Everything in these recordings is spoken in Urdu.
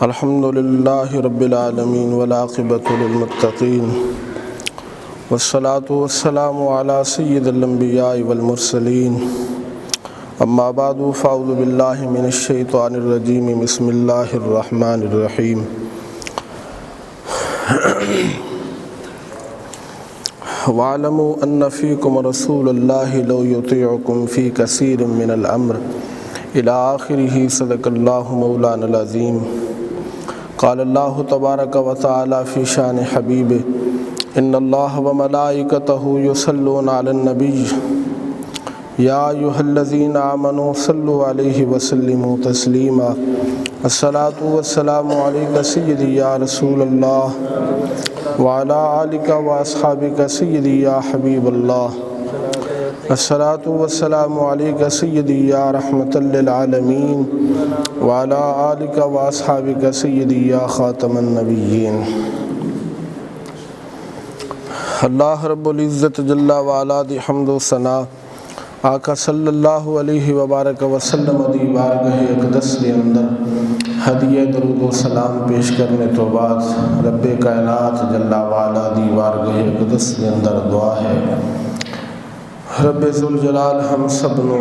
الحمد للہ رب العالمین والعاقبۃ للمتقین والصلاة والسلام علی سید الانبیاء والمرسلین اما بعد فاعوذ باللہ من الشیطان الرجیم بسم اللہ الرحمن الرحیم وَاعْلَمُوا أَنَّ فِيكُمْ رَسُولَ اللَّهِ لَوْ يُطِيعُكُمْ فِي كَثِيرٍ مِّنَ الْأَمْرِ إِلَى آخِرِهِ صدق اللَّهُ مَوْلَانَا الْعَظِيمُ قال اللہ تبارک و تعالی فی شان حبیبہ ان اللہ وملائکتہ یصلون علی النبی یا ایھا الذین آمنوا صلوا علیہ وسلموا تسلیما الصلاۃ والسلام علیک سیدی یا رسول اللہ وعلی آلک واصحابک سیدی یا حبیب اللہ الصلاۃ والسلام علیک سیدی یا رحمۃ للعالمین وعلی آلک واصحابک سیدی یا خاتم النبیین۔ اللہ رب العزت جل وعلا دی حمد و ثنا آقا صلی اللہ علیہ وبارک وسلم دی بارگاہ اقدس کے اندر ہدیہ درود و سلام پیش کرنے تو بعد رب کائنات جل وعلا دی بارگاہ اقدس کے اندر دعا ہے رب ذوالجلال ہم سب نو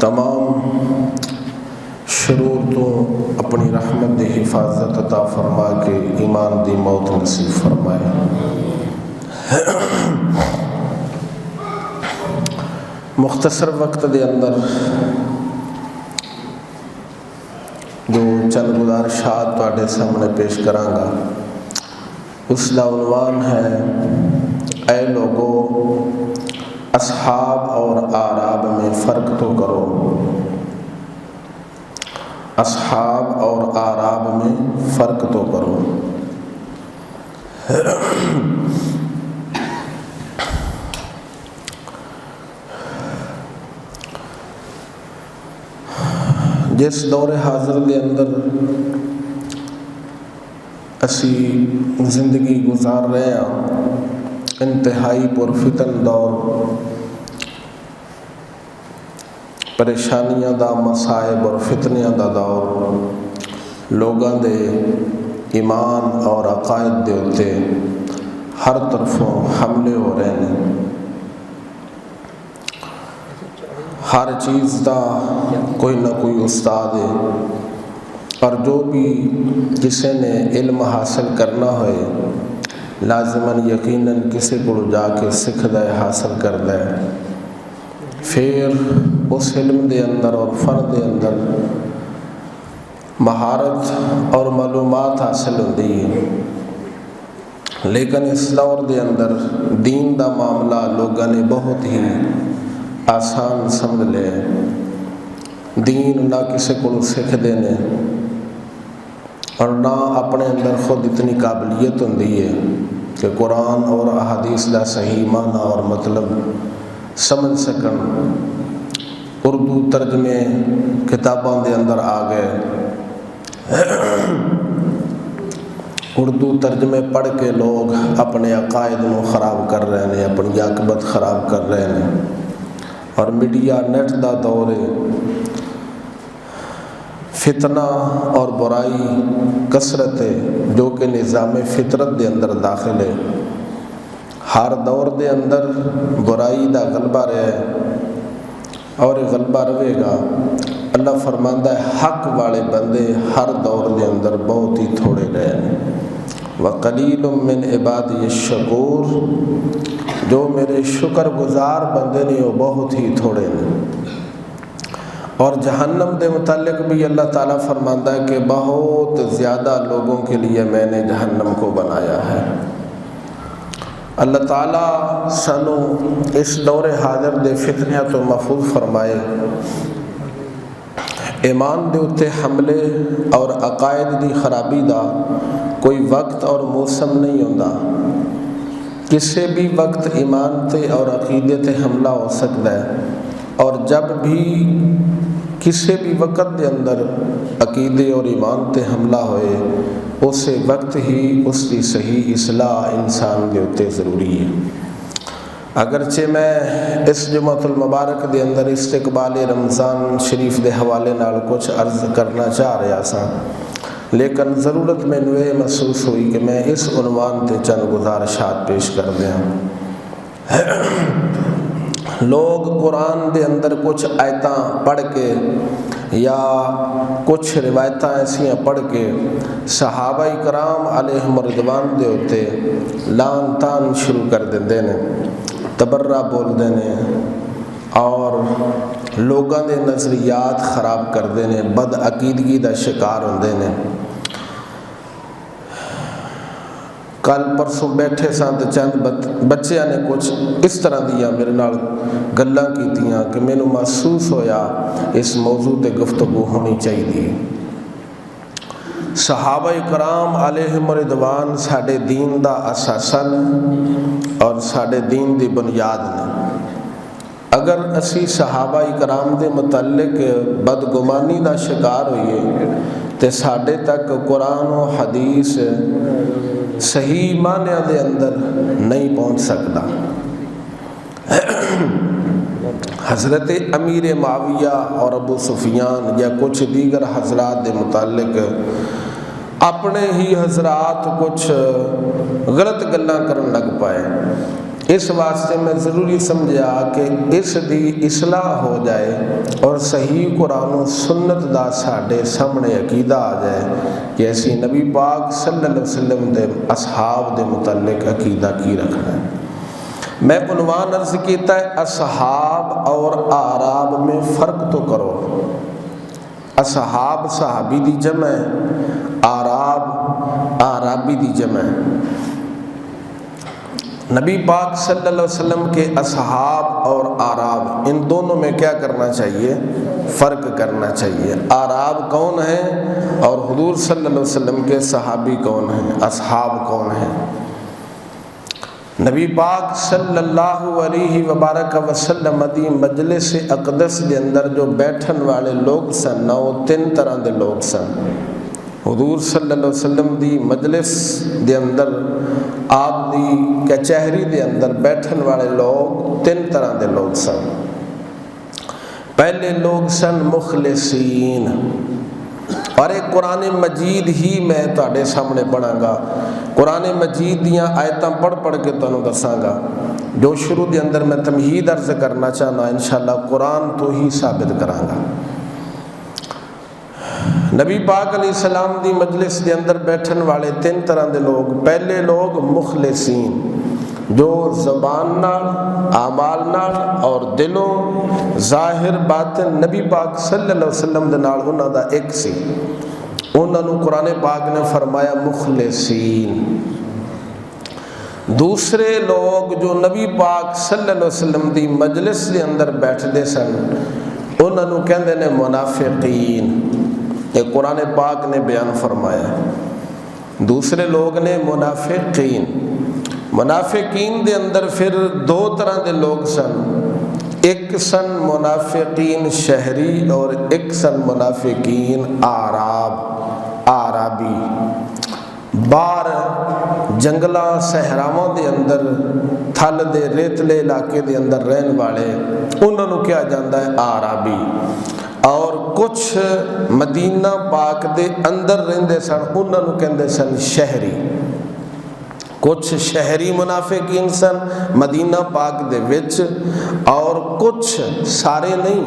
تمام شرور تو اپنی رحمت دی حفاظت عطا فرما کے ایمان دی موت نصیب فرمائے۔ مختصر وقت دے اندر جو چند گزارشات تواڈے سامنے پیش کراں گا اس کا عنوان ہے اے لوگو اصحاب اور آراب میں فرق تو کرو، اصحاب اور آراب میں فرق تو کرو۔ جس دور حاضر دے اندر اسی زندگی گزار رہے ہیں، انتہائی پرفتن دور، پریشانیاں دا مصائب اور فتنیاں دا دور، لوگاں دے ایمان اور عقائد دے اتے ہر طرفوں حملے ہو رہے ہیں۔ ہر چیز دا کوئی نہ کوئی استاد ہے، اور جو بھی کسی نے علم حاصل کرنا ہوئے لازماً یقیناً کسی کو جا کے سکھدا ہے، حاصل کردا ہے، پھر اس علم دے اندر اور فن دے اندر مہارت اور معلومات حاصل ہوتی ہے۔ لیکن اس دور دے اندر دین دا معاملہ لوگوں نے بہت ہی آسان سمجھ لے، دین نہ کسی کو سکھ دینے اور نہ اپنے اندر خود اتنی قابلیت ہوندی ہے کہ قرآن اور احادیث کا صحیح معنی اور مطلب سمجھ سکن۔ اردو ترجمے کتابوں دے اندر آ گئے، اردو ترجمے پڑھ کے لوگ اپنے عقائد کو خراب کر رہے ہیں، اپنی عاقبت خراب کر رہے ہیں، اور میڈیا نیٹ دا دور ہے، فتنہ اور برائی کثرت ہے جو کہ نظام فطرت دے اندر داخل ہے۔ ہر دور دے اندر برائی دا غلبہ رہے اور غلبہ رہے گا۔ اللہ فرماندا ہے حق والے بندے ہر دور دے اندر بہت ہی تھوڑے رہے، وقلیل من عبادی الشکور، جو میرے شکر گزار بندے نے وہ بہت ہی تھوڑے ہیں۔ اور جہنم دے متعلق بھی اللہ تعالیٰ فرماندا ہے کہ بہت زیادہ لوگوں کے لیے میں نے جہنم کو بنایا ہے۔ اللہ تعالیٰ سانو اس دور حاضر دے فتنیاں تو محفوظ فرمائے، ایمان دے اتے حملے اور عقائد دی خرابی دا کوئی وقت اور موسم نہیں ہوندا، کسی بھی وقت ایمان تے اور عقیدے تے حملہ ہو سکتا ہے، اور جب بھی کسی بھی وقت دے اندر عقیدے اور ایمان تے حملہ ہوئے اسی وقت ہی اس کی صحیح اصلاح انسان کے اتے ضروری ہے۔ اگرچہ میں اس جمعۃ المبارک دے اندر استقبال رمضان شریف دے حوالے نال کچھ عرض کرنا چاہ رہا سا، لیکن ضرورت مینوں یہ محسوس ہوئی کہ میں اس عنوان تے چند گزارشات پیش کر دیا۔ لوگ قرآن دے اندر کچھ آیتاں پڑھ کے یا کچھ روایتاں ایسیاں پڑھ کے صحابہ کرام علیہم رضوان دے ہوتے لان تان شروع کر دیندے نے، تبرہ بول دے نے اور لوگاں دے نظریات خراب کر دے نے، بد عقیدگی دا شکار ہوندے نے۔ کل پرسوں بیٹھے سن تے چند بچیاں نے کچھ اس طرح دیا میرے نال گلاں کیتیاں کہ مینوں محسوس ہویا اس موضوع تے گفتگو ہونی چاہیے۔ صحابہ کرام علیہم رضوان ساڈے دین دا اثاثہ نے اور ساڈے دین دی بنیاد نے۔ اگر اسی صحابہ کرام دے متعلق بدگمانی دا شکار ہوئیے تے ساڈے تک قرآن و حدیث صحیح معنی دے اندر نہیں پہنچ سکتا۔ حضرت امیر معاویہ اور ابو سفیان یا کچھ دیگر حضرات دے متعلق اپنے ہی حضرات کچھ غلط گلاں کرن لگ پائے۔ اس واسطے میں ضروری سمجھا کہ اس دی اصلاح ہو جائے اور صحیح قرآن و سنت دا ساڈے سامنے عقیدہ آ جائے کہ اسی نبی پاک صلی اللہ علیہ وسلم دے اصحاب دے متعلق عقیدہ کی رکھنا ہے۔ میں عنوان عرض کیتا ہے اصحاب اور اعراب میں فرق تو کرو۔ اصحاب صحابی دی جمع ہے، اعراب اعرابی دی جمع ہے۔ نبی پاک صلی اللہ علیہ وسلم کے اصحاب اور اعراب ان دونوں میں کیا کرنا چاہیے؟ فرق کرنا چاہیے۔ اعراب کون ہیں اور حضور صلی اللہ علیہ وسلم کے صحابی کون ہیں، اصحاب کون ہیں؟ نبی پاک صلی اللہ علیہ وبارک وسلم دی مجلس اقدس دے اندر جو بیٹھن والے لوگ سن وہ تین طرح دے لوگ سن۔ حضور صلی اللہ علیہ وسلم دی مجلس دے اندر، آپ دی کچہری دے اندر بیٹھن والے لوگ تین طرح دے لوگ سن۔ پہلے لوگ سن مخلصین، اور ایک قرآن مجید ہی میں تواڈے سامنے پڑھاں گا۔ قرآن مجید دیاں آیتاں پڑھ کے تانوں دساں گا جو شروع دے اندر میں تمہید عرض کرنا چاہنا، انشاءاللہ قرآن تو ہی ثابت کراں گا۔ نبی پاک علیہ السلام دی مجلس دے اندر بیٹھن والے تین طرح دے لوگ، پہلے لوگ مخلصین جو زبان نال، اعمال نال اور دلوں ظاہر باطن نبی پاک صلی اللہ علیہ وسلم دے نال انہاں دا ایک سی، انہاں نو قرآن پاک نے فرمایا مخلصین۔ دوسرے لوگ جو نبی پاک صلی اللہ علیہ وسلم دی مجلس دے اندر بیٹھدے سن انہاں نو کہندے نے منافقین، یہ قرآن پاک نے بیان فرمایا۔ دوسرے لوگ نے منافقین۔ منافقین دے اندر پھر دو طرح دے لوگ سن، ایک سن منافقین شہری اور ایک سن منافقین اعراب، اعرابی۔ باہر جنگلاں صحراواں دے اندر تھل دے ریتلے علاقے دے اندر رہن والے انہاں نو کیا جاندا ہے اعرابی، اور کچھ مدینہ پاک دے اندر رہندے سن انہاں نو کہندے سن شہری۔ کچھ شہری منافقین سن مدینہ پاک دے وچ، اور کچھ سارے نہیں،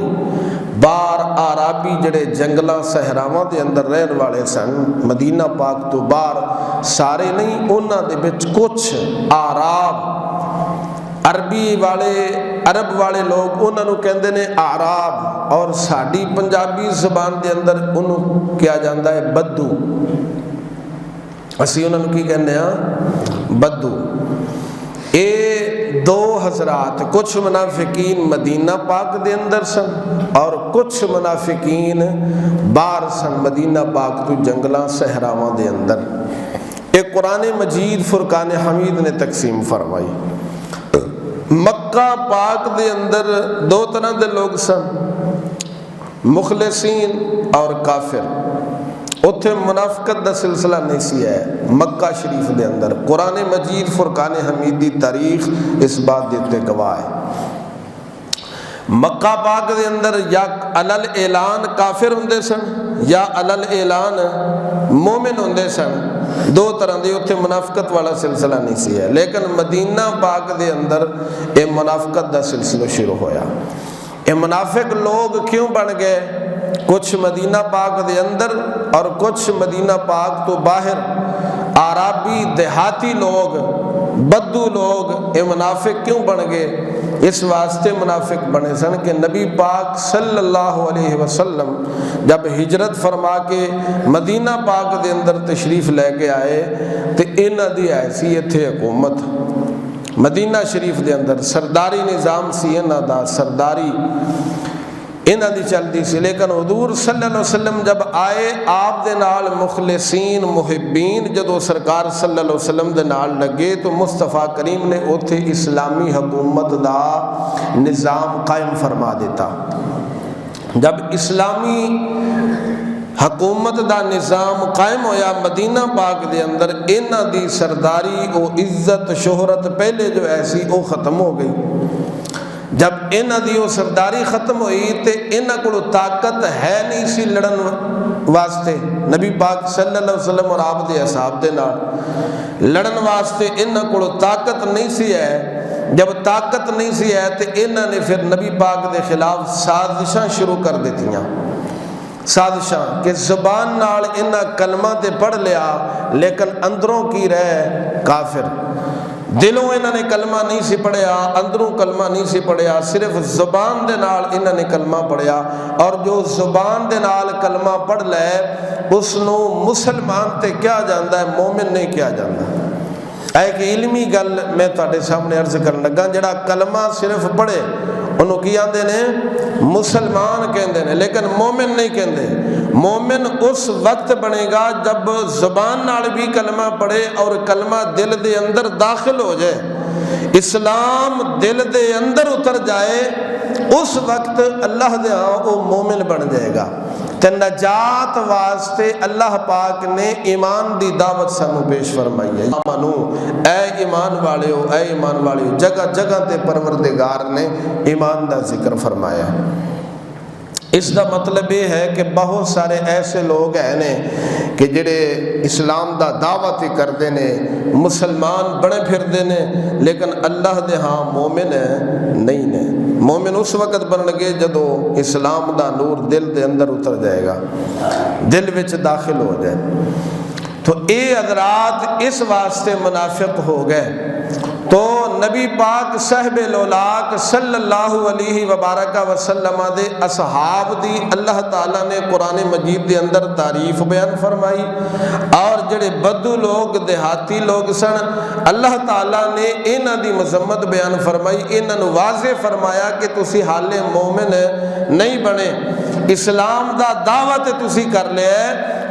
باہر اعرابی جڑے جنگلاں صحراواں دے اندر رہن والے سن مدینہ پاک تو باہر سارے نہیں، انہاں دے وچ کچھ اعراب عربی والے، عرب والے لوگ انہاں نو کہندے نے اعراب، اور ساڈی پنجابی زبان دے اندر انہوں کیا جاندا ہے بدو، اسی انہوں کی کہنے ہیں بدو۔ اے دو حضرات، کچھ منافقین مدینہ پاک دے اندر سن اور کچھ منافقین باہر سن مدینہ پاک تو جنگلاں صحراواں دے اندر۔ ایک قرآن مجید فرقان حمید نے تقسیم فرمائی۔ مکہ پاک دے اندر دو طرح دے لوگ سن، مخلصین اور کافر۔ اتھے منافقت دا سلسلہ نہیں سی ہے۔ مکہ شریف دے اندر قرآن مجید فرقان حمید دی تاریخ اس بات دیتے گواہ ہے۔ مکہ پاک دے اندر یا علل اعلان کافر ہوندے سن یا علل اعلان مومن ہوندے سن، دو طرح دی اتھے منافقت والا سلسلہ نہیں سی ہے۔ لیکن مدینہ پاک دے اندر یہ منافقت دا سلسلہ شروع ہویا۔ یہ منافق لوگ کیوں بن گئے؟ کچھ مدینہ پاک دے اندر اور کچھ مدینہ پاک تو باہر عربی دیہاتی لوگ، بدو لوگ، یہ منافق کیوں بن گئے؟ اس واسطے منافق بنے سن کہ نبی پاک صلی اللہ علیہ وسلم جب ہجرت فرما کے مدینہ پاک دے اندر تشریف لے کے آئے تو انہاں دی حیثیت ہے حکومت مدینہ شریف دے اندر، سرداری نظام سی انہاں دا، سرداری انہاں دی چلتی سی۔ لیکن حضور صلی اللہ علیہ وسلم جب آئے آپ دے نال مخلصین محبین جدو سرکار صلی اللہ علیہ وسلم دے نال لگے تو مصطفیٰ کریم نے اتھے اسلامی حکومت دا نظام قائم فرما دیتا۔ جب اسلامی حکومت دا نظام قائم ہویا مدینہ پاک دے اندر، انہاں دی سرداری او عزت شہرت پہلے جو ایسی او ختم ہو گئی۔ جب انہاں دی وہ سرداری ختم ہوئی تے انہاں کو طاقت ہے نہیں سی لڑن واسطے نبی پاک صلی اللہ علیہ وسلم اور آپ دے اصحاب دے نال لڑن واسطے انہاں کو طاقت نہیں سی ہے۔ جب طاقت نہیں سی ہے تے انہاں نے پھر نبی پاک دے خلاف سازشاں شروع کر دیتیاں، سازشاں کہ زبان نال انہاں کلمہ تے پڑھ لیا لیکن اندروں کی رہ کافر، دلوں انہوں نے کلمہ نہیں سی پڑھیا، اندروں کلمہ نہیں سی پڑھیا، صرف زبان دے نال انہوں نے کلمہ پڑھیا۔ اور جو زبان دے نال کلمہ پڑھ لے اس نو مسلمان تے کیا جاندہ ہے، مومن نہیں کیا جاندہ۔ ایک علمی گل میں تہاڈے سامنے عرض کرن لگا، جڑا کلمہ صرف پڑھے انہوں کی آندے نے مسلمان کہندے نے، لیکن مومن نہیں کہندے۔ مومن اس وقت بنے گا جب زبان نال بھی کلمہ پڑھے اور کلمہ دل دے اندر داخل ہو جائے، اسلام دل دے اندر اتر جائے، اس وقت اللہ دے ہاں وہ مومن بن جائے گا۔ تے نجات واسطے اللہ پاک نے ایمان دی دعوت سانو پیش فرمائی ہے۔ مانو اے ایمان والے ہو، اے ایمان والے ہو، جگہ جگہ تے پروردگار نے ایمان دا ذکر فرمایا ہے۔ اس دا مطلب یہ ہے کہ بہت سارے ایسے لوگ ہیں کہ جڑے اسلام دا دعوت کردے نے، مسلمان بنے پھردے نے، لیکن اللہ دے ہاں مومن نہیں نے۔ مومن اس وقت بن لگے جدو اسلام دا نور دل دے اندر اتر جائے گا، دل وچ داخل ہو جائے۔ تو اے حضرات اس واسطے منافق ہو گئے۔ تو نبی پاک صاحب لولاک صلی اللہ علیہ وبارک وسلم دے اصحاب دی اللہ تعالیٰ نے قرآن مجید دے اندر تعریف بیان فرمائی، اور جڑے بدو لوگ دیہاتی لوگ سن اللہ تعالیٰ نے انہاں دی مذمت بیان فرمائی، انہاں نو واضح فرمایا کہ تسی حال مومن نہیں بنے، اسلام دا دعوت تسی کر لیا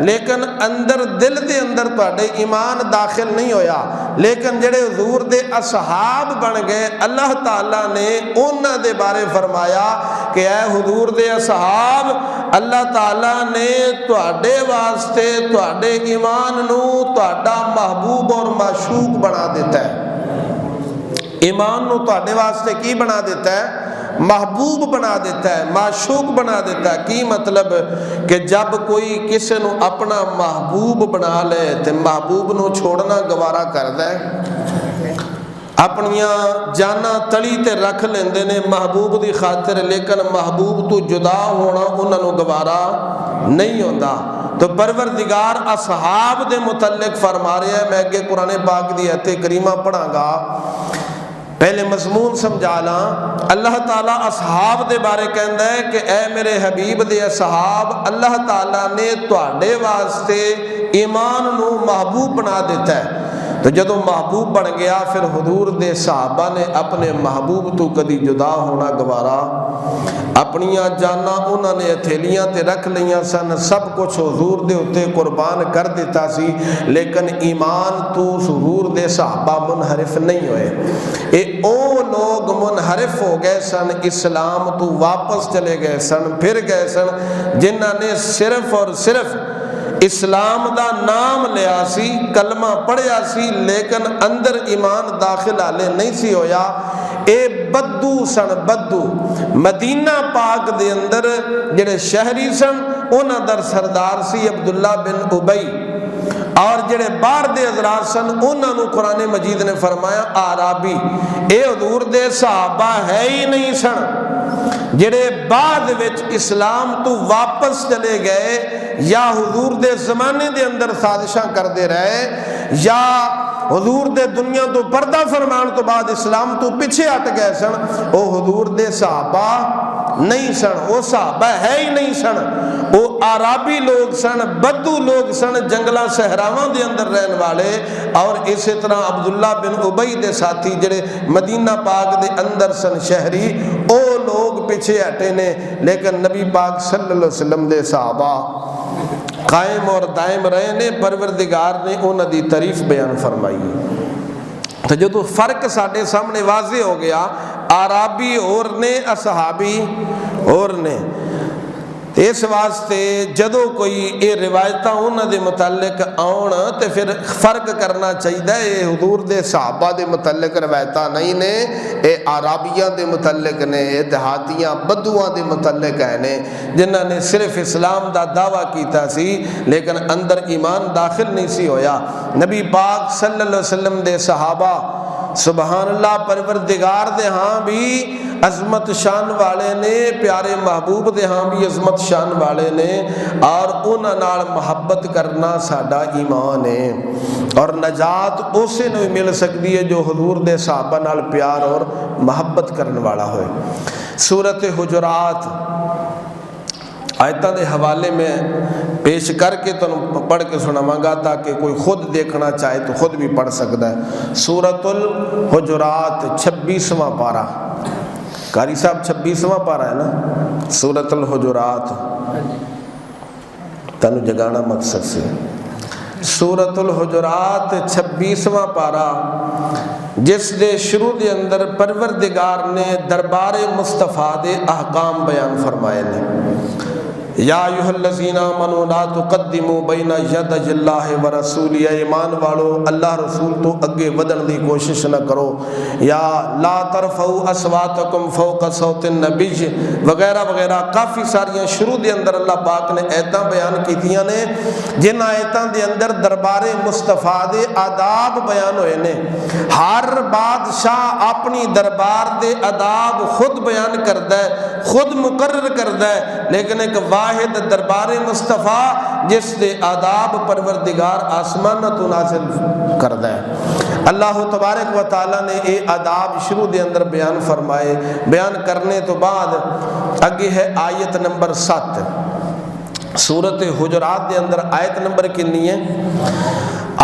لیکن اندر دل دے اندر تواڈے ایمان داخل نہیں ہویا۔ لیکن جڑے حضور دے اصحاب بن گئے اللہ تعالیٰ نے انہاں دے بارے فرمایا کہ اے حضور دے اصحاب، اللہ تعالیٰ نے تواڈے واسطے تواڈے ایمان نو تواڈا محبوب اور معشوق بنا دیتا ہے۔ ایمان نو تواڈے واسطے کی بنا دیتا ہے؟ محبوب بنا دیتا ہے، معشوق بنا دیتا ہے۔ کی مطلب کہ جب کوئی کسی نو اپنا محبوب بنا لے تو محبوب نو چھوڑنا گوارا کردا ہے، اپنیاں جانا تلی تے رکھ لیندے نے محبوب دی خاطر، لیکن محبوب تو جدا ہونا انہاں نو گوارا نہیں ہوندا۔ تو پروردگار اصحاب دے متعلق فرما رہے ہیں، میں اگے قرآن پاک دی آیت کریمہ پڑھاں گا، پہلے مضمون سمجھا لاں۔ اللہ تعالیٰ اصحاب دے بارے کہندا ہے کہ اے میرے حبیب دے اصحاب، اللہ تعالیٰ نے تواڈے واسطے ایمان نو محبوب بنا دیتا ہے۔ تو جدو محبوب بن گیا پھر حضور دے صحابہ نے اپنے محبوب تو کدی جدا ہونا گوارا، اپنیاں جانا انہوں نے ہتھیلیاں تے رکھ لیاں سن، سب کچھ حضور دے اتے قربان کر دیتا سی، لیکن ایمان تو حضور دے صحابہ منحرف نہیں ہوئے۔ اے او لوگ منحرف ہو گئے سن، اسلام تو واپس چلے گئے سن، پھر گئے سن، جنہاں نے صرف اور صرف اسلام دا نام لیا سی، کلمہ پڑھیا سی، لیکن اندر ایمان داخل حالے نہیں سی ہویا۔ اے بدو سن، بدو مدینہ پاک دے اندر جڑے شہری سن انہاں در سردار سی عبداللہ بن ابی، اور جڑے باہر دے حضرات سن انہاں نو قرآن مجید نے فرمایا آرابی۔ اے حضور دے صحابہ ہے ہی نہیں سن، جڑے بعد وچ اسلام تو واپس چلے گئے یا حضور دے زمانے دے اندر سازشاں کردے رہے، یا حضور دے دنیا تو پردہ فرمان تو بعد اسلام تو پیچھے ہٹ گئے سن، او حضور دے صحابہ نہیں سن، وہ صحابہ ہے ہی نہیں سن، وہ عربی لوگ سن، بدو لوگ سن، جنگلاں صحراواں دے اندر رہن والے۔ اور اسی طرح عبداللہ بن ابی دے ساتھی جڑے مدینہ پاک دے اندر سن شہری، او لوگ پیچھے ہٹے نے، لیکن نبی پاک صلی اللہ علیہ وسلم دے صحابہ قائم اور دائم رہے نے، پروردگار نے انہاں دی تعریف بیان فرمائی۔ تو جدو فرق ساڈے سامنے واضح ہو گیا، عربی اور نے، اصحابی اور نے، اس واسطے جدو کوئی یہ روایتاں انہاں دے متعلق آن تے پھر فرق کرنا چاہیے۔ یہ حضور دے صحابہ دے متعلق روایتاں نہیں نے، اے عربیاں دے متعلق نے، اے دیہاتیاں بدوਆਂ دے متعلق نے، جنہاں نے صرف اسلام دا دعویٰ کیتا سی لیکن اندر ایمان داخل نہیں سی ہویا۔ نبی پاک صلی اللہ علیہ وسلم دے صحابہ سبحان اللہ پروردگار دے ہاں بھی عظمت شان والے نے، پیارے محبوب دے ہاں بھی عظمت شان والے نے، اور انہاں نال محبت کرنا ساڈا ایمان ہے، اور نجات اسے نو مل سکتی ہے جو حضور دے صحابہ نال پیار اور محبت کرنے والا ہوئے۔ سورۃ حجرات آیتاں دے حوالے میں پیش کر کے تمہیں پڑھ کے سناواں گا تاکہ کوئی خود دیکھنا چاہے تو خود بھی پڑھ سکتا ہے۔ سورۃ الحجرات 26واں پارہ، قاری صاحب 26واں پارہ ہے نا، سورۃ الحجرات، تنو جگانا مقصد سے۔ سورۃ الحجرات 26واں پارہ، جس دے شروع دے اندر پروردگار نے دربار مصطفیٰ دے احکام بیان فرمائے نے۔ یا ایھا الذین آمنوا لا تقدموا بین یدی اللہ ورسولہ، ایمان والو اللہ رسول تو اگے ودن دی کوشش نہ کرو، یا لا ترفعوا اصواتکم فوق صوت النبی وغیرہ وغیرہ، کافی ساریاں شروع دے اندر اللہ پاک نے آیتاں بیان کیتیاں نے، جن آیتاں دے اندر دربار مصطفیٰ دے آداب بیان ہوئے نے۔ ہر بادشاہ اپنی دربار دے آداب خود بیان کردا ہے، خود مقرر کردا ہے، لیکن ایک واحد دربار مصطفیٰ جس دے آداب پروردگار آسمان تو نازل کردا ہے۔ اللہ تبارک و تعالیٰ نے اے آداب شروع دے اندر بیان فرمائے، بیان کرنے تو بعد اگے ہے آیت نمبر 7 سورۃ حجرات دے اندر۔ آیت نمبر کنی ہے؟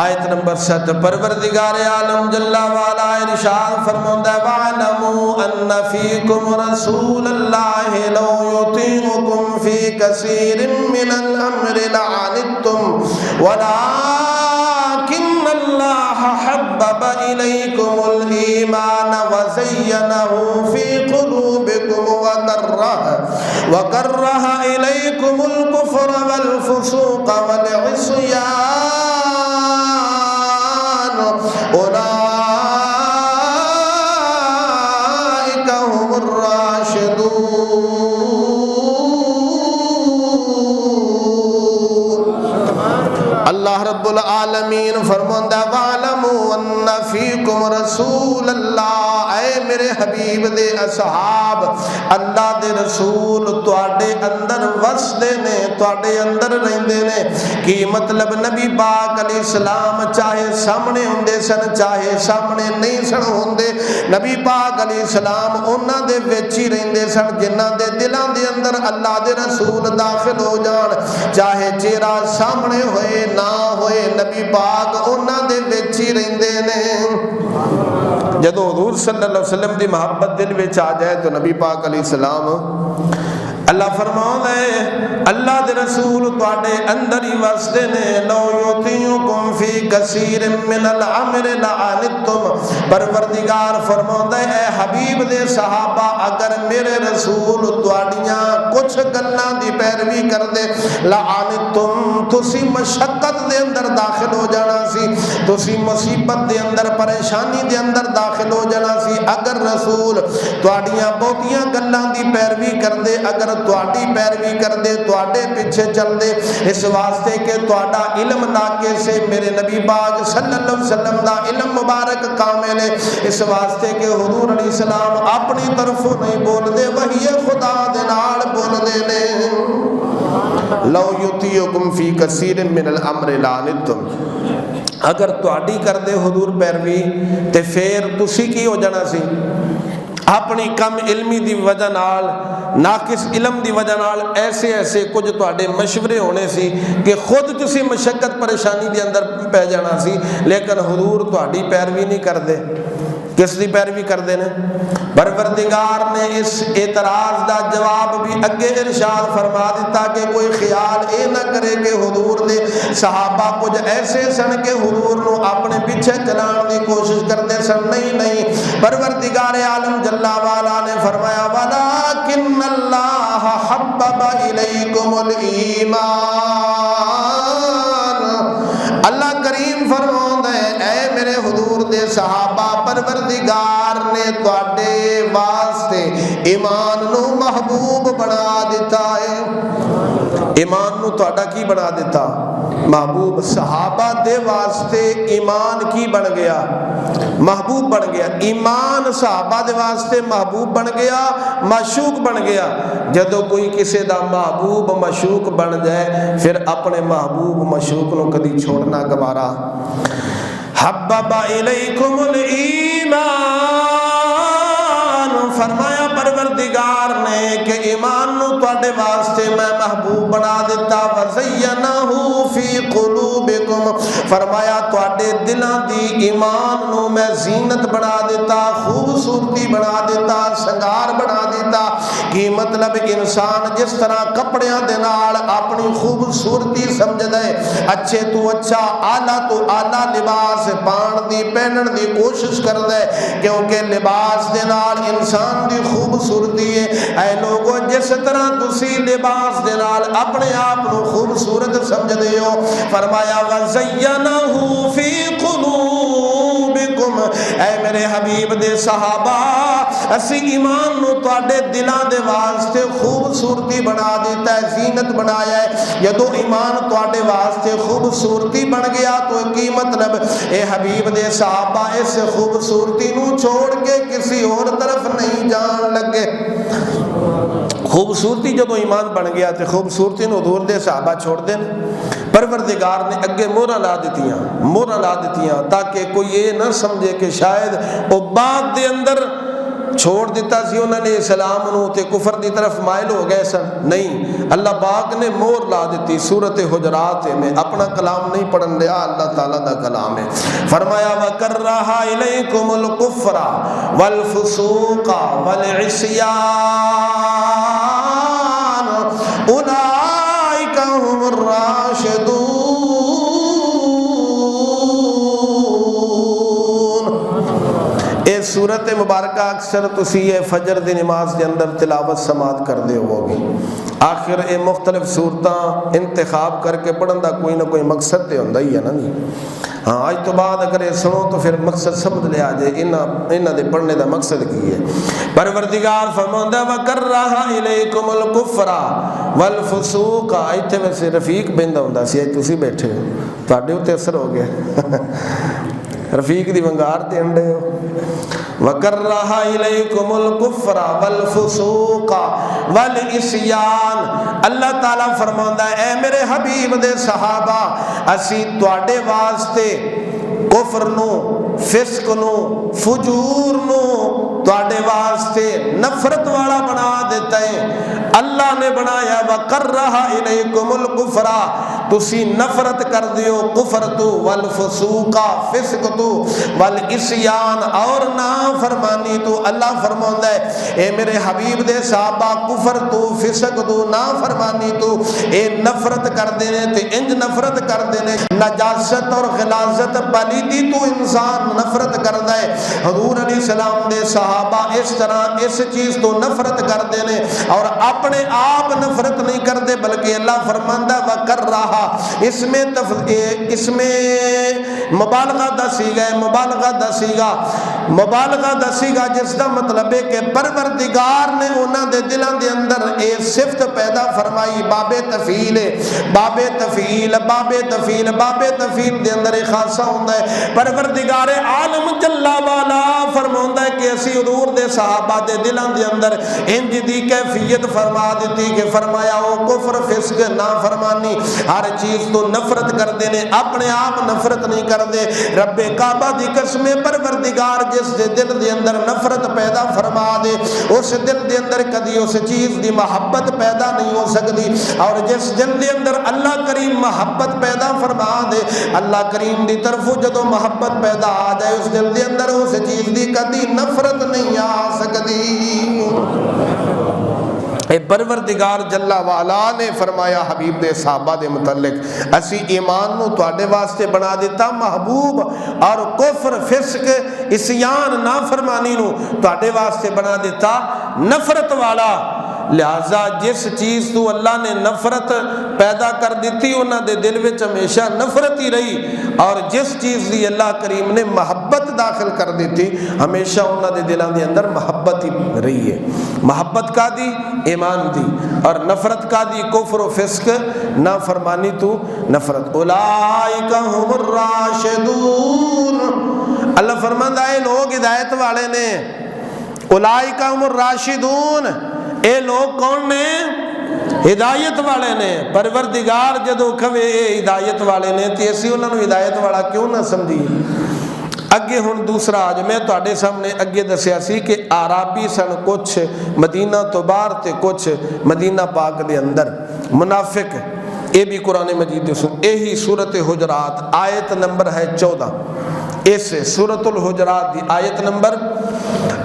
آیت نمبر 7۔ پروردگار عالم جل وعلا ارشاد فرماتا ہے وَاعْلَمُوا أَنَّ فِيكُمْ رَسُولَ اللَّهِ لَوْ يُطِيعُكُمْ فِي كَثِيرٍ مِّنَ الْأَمْرِ لَعَنِتُّمْ وَلَٰكِنَّ اللَّهَ حَبَّبَ إِلَيْكُمُ الْإِيمَانَ وَزَيَّنَهُ فِي قُلُوبِكُمْ وَكَرَّهَ إِلَيْكُمُ الْكُفْرَ وَالْفُسُوقَ وَالْعِصْيَانَ أولئك هم الراشدون۔ اللہ رب العالمین فرماتا ہے وَاعْلَمُوا أَنَّ فِيكُمْ رَسُولَ اللَّهِ، اے میرے حبیب دے اصحاب، اللہ دے رسول تواڈے اندر وسدے نے، تواڈے اندر رہندے نے۔ کی مطلب نبی پاک علیہ السلام چاہے سامنے ہوندے سن چاہے سامنے نہیں سن ہوندے، نبی پاک علیہ السلام انہاں دے وچ ہی رہندے سن جنہاں دے دلاں دے اندر اللہ دے رسول داخل ہو جان، چاہے چہرہ سامنے ہوئے نہ ہوئے، نبی پاک انہاں دے وچ ہی رہندے نے۔ جدو حضور صلی اللہ علیہ وسلم دی محبت دل وچ آ جائے تو نبی پاک علیہ السلام اللہ فرماؤں ہے اللہ دے رسول تواڈے اندر ہی وسدے نے لو یطیعکم فی کثیر من الامر لعنتم پروردگار فرماؤں ہے اے حبیب دے صحابہ اگر میرے رسول تواڈیاں کچھ گلاں دی پیروی کر دے لعنتم تسی مشقت دے اندر داخل ہو جانا سی تسی مصیبت دے اندر پریشانی دے اندر داخل ہو جانا سی اگر رسول تواڈیاں بہتیاں گلاں دی پیروی کر دے اگر تواڈی پیروی کر دے تواڈے پیچھے چل دے اس واسطے کہ تواڈا علم ناکے سے میرے نبی پاک صلی اللہ علیہ وسلم دا علم مبارک کامل ہے اس واسطے کہ حضور علیہ السلام اپنی طرفوں نہیں بول دے وہی خدا دے نال بول دے نے لو یطیعکم فی کثیر من الامر لعنتم اگر تواڈی کر دے حضور پیروی تے پھر تسی کی ہو جانا سی اپنی کم علمی دی وجہ نال ناقص علم دی وجہ نال ایسے کچھ تواڈے مشورے ہونے سی کہ خود تسی مشقت پریشانی دے اندر پہ جانا سی لیکن حضور تواڈی پیروی نہیں کر دے کس دی پیروی کر دے نے پروردگار نے اس اعتراض دا جواب بھی اگے ارشاد فرما دیتا کہ کوئی خیال اے نہ کرے کہ حضور دے صحابہ کچھ ایسے سن کہ حضور نو اپنے پیچھے چلان دی کوشش کرتے سن نہیں پروردگار عالم جل وعلا نے فرمایا ولکن اللہ حبب الیکم الایمان اللہ کریم فرماؤں ہے اے میرے حضور دے صحابہ پروردگار نے تواڈے واسطے ایمان نو محبوب بنا دیتا ہے ایمان نو تواڈا کی بنا دیتا محبوب صحابہ دے واسطے ایمان کی بن گیا محبوب بن گیا ایمان صحابہ دے واسطے محبوب بن گیا معشوق بن گیا جدو کوئی کسی دا محبوب معشوق بن جائے پھر اپنے محبوب معشوق نو کدی چھوڑنا گوارا حبب الیکم الایمان فرمایا پروردگار نے کہ ایمان نو تواڈے واسطے میں محبوب بنا دیتا وزینہ فی قلوبکم فرمایا تواڈے دلاں دی ایمان نو میں زینت بنا دیتا خوبصورتی بنا دیتا سنگار بنا دیتا کی مطلب انسان جس طرح کپڑیاں دے نال اپنی خوبصورتی سمجھدا ہے اچھے تو اچھا اعلیٰ تو اعلیٰ لباس پان دی پہنن دی کوشش کردا ہے کیونکہ لباس دے نال انسان دی خوبصورتی ہے اے لوگو جس طرح تسی لباس دے نال اپنے آپ نو خوبصورت سمجھدے ہو فرمایا وزینہ فی قلوبکم اے میرے حبیب دے صحابہ اسی ایمان نو تواڈے دلاں دے واسطے خوبصورتی بنا دیتا ہے زینت بنایا ہے جدو ایمان تواڈے واسطے خوبصورتی بن گیا تو کی مطلب اے حبیب دے صحابہ اس خوبصورتی نو چھوڑ کے کسی اور طرف نہیں جان لگے خوبصورتی جدو ایمان بن گیا تو خوبصورتی نو حضور دے صحابہ چھوڑ دیں پروردگار نے اگے موہراں لا دیتیاں تاکہ کوئی یہ نہ سمجھے کہ شاید وہ بعد دے اندر چھوڑ دیتا سی انہوں نے اسلام نو تے کفر دی طرف مائل ہو گئے سن نہیں اللہ پاک نے مہر لا دیتی سورۃ حجرات میں اپنا کلام نہیں پڑھن دیا اللہ تعالیٰ دا کلام ہے فرمایا وَكَرَّهَ إِلَيْكُمُ الْكُفْرَ وَالْفُسُوقَ وَالْعِصْيَانَ أُولَئِكَ هُمُ الرَّاشِدُونَ سورت مبارکہ اکثر تسی یہ فجر دی نماز کے اندر تلاوت سماعت کر دے ہوگی آخر یہ مختلف صورتاں انتخاب کر کے پڑھن دا کوئی نہ کوئی مقصد تے ہوندا ہی ہے نا جی ہاں آج تو بعد اگر یہ سنو تو پھر مقصد سمجھ لے آ جائے انہاں دے پڑھنے دا مقصد کی ہے پروردگار فرماوندا وَكَرَّهَ إِلَيْكُمُ الْكُفْرَ وَالْفُسُوقَ ایتھے ویسے رفیق بیندا ہوندا سی تسی بیٹھے ہو تواڈے اوتے اثر ہو گیا رفیق دی ونگار تے انڈے ہو وَكَرَّهَ إِلَيْكُمُ الْكُفْرَ وَالْفُسُوقَ وَالْعِصْيَانَ اللہ تعالیٰ فرماؤندا ہے اے میرے حبیب دے صحابہ اسی تواڈے واسطے کفر نو فسق نو فجور نو تواڈے واسطے نفرت والا بنا دیتا ہے اللہ نے بنایا وَكَرَّهَ إِلَيْكُمُ الْكُفْرَ تسی نفرت کر دیو کفر تو والفسوق فسق تو والعصیان اور نافرمانی تو۔ اللہ فرماوندا ہے اے میرے حبیب دے صحابہ کفر تو فسق تو نافرمانی تو اے نفرت کر دینے تے انج نفرت کر دینے، نجاست اور غلاظت پلیتی تو انسان نفرت کردا ہے۔ حضور علیہ السلام دے صحابہ اس طرح اس چیز تو نفرت کر دینے اور اپنے آپ نفرت نہیں کرتے، بلکہ اللہ فرماندا وکر رہا، اس میں مبالغہ دسی گئے، مبالغہ دسی گا جس کا مطلب ہے کہ پروردگار نے انہاں دے دلان دے اندر اے صفت پیدا فرمائی، باب تفعیل دے اندر ایک خاصہ ہوندا ہے۔ پروردگار عالم جل والا فرماوندا ہے کہ اسی حضور دے صحابہ دے دلان دے اندر انج دی کیفیت فرما دیتی کہ فرمایا او کفر فسق نافرمانی ہر چیز تو نفرت کر دینے، اپنے آپ نفرت نہیں کر دے۔ رب کعبہ دی قسم پروردگار جس دے دل دے اندر نفرت پیدا فرما دے، اس دل دے اندر کدی اس چیز دی محبت پیدا نہیں ہو سکتی، اور جس دل دے اندر اللہ کریم محبت پیدا فرما دے، اللہ کریم دی طرف جدو محبت پیدا آ جائے اس دل دے اندر اس چیز دی کدی نفرت نہیں آ سکتی۔ اے پروردگار جل وعلا نے فرمایا حبیب دے صحابہ دے متعلق اسی ایمان نو تواڈے واسطے بنا دیتا محبوب، اور کفر فسق عصیان نافرمانی نو تواڈے واسطے بنا دیتا نفرت والا۔ لہذا جس چیز تو اللہ نے نفرت پیدا کر دیتی انہاں دے دل وچ ہمیشہ نفرت ہی رہی، اور جس چیز دی اللہ کریم نے محبت داخل کر دیتی ہمیشہ انہاں دے دلاں دے اندر محبت ہی رہی ہے۔ محبت کا دی ایمان دی، اور نفرت کا دی کفر و فسق نافرمانی تو نفرت۔ اولئک هم الراشدون، اللہ فرماندا ہے لوگ ہدایت والے نے۔ اولئک هم الراشدون، اے لوگ کون نے؟ ہدایت والے نے۔ پروردگار جدو کھوے اے ہدایت والے نے تے اسی انہاں نو ہدایت والا کیوں نہ سمجھیے۔ اگے ہن دوسرا آج میں تواڈے سامنے اگے دسیا سی کہ آرابی سن کچھ مدینہ تو باہر تے کچھ مدینہ پاک دے اندر منافق، اے بھی قرآن مجید سن یہی سورۃ حجرات آیت نمبر ہے 14، اس سورۃ الحجرات دی آیت نمبر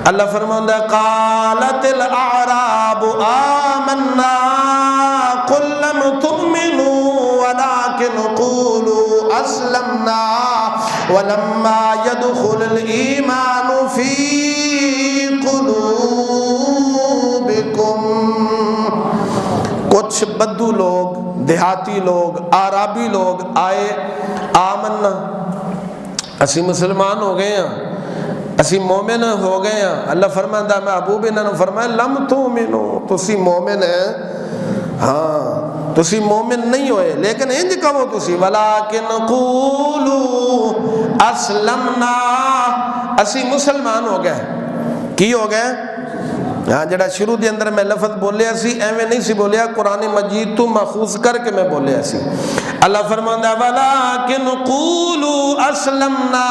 اللہ فرماندا ہے قالت الاعراب آمنا قل لم تؤمنوا ولكن قولوا اسلمنا ولما يدخل الايمان في قلوبكم۔ کچھ بدو لوگ، دیہاتی لوگ، آرابی لوگ آئے، آمنا اسی مسلمان ہو گئے ہیں، اسی مومن ہو گئے ہیں۔ اللہ فرماندا محبوب انہوں نے فرمایا لم تؤمنو، تسی مومن ہیں، ہاں تسی مومن نہیں ہوئے لیکن انج کہو تسی ولیکن قولوا اسلمنا، اسی مسلمان ہو گئے۔ کی ہو گئے؟ ہاں جڑا شروع دے اندر میں لفظ بولیا سی ایویں نہیں سی بولیا، قرآن مجید تو ماخوذ کر کے میں بولیا سی۔ اللہ فرماندا ولیکن قولوا اسلمنا،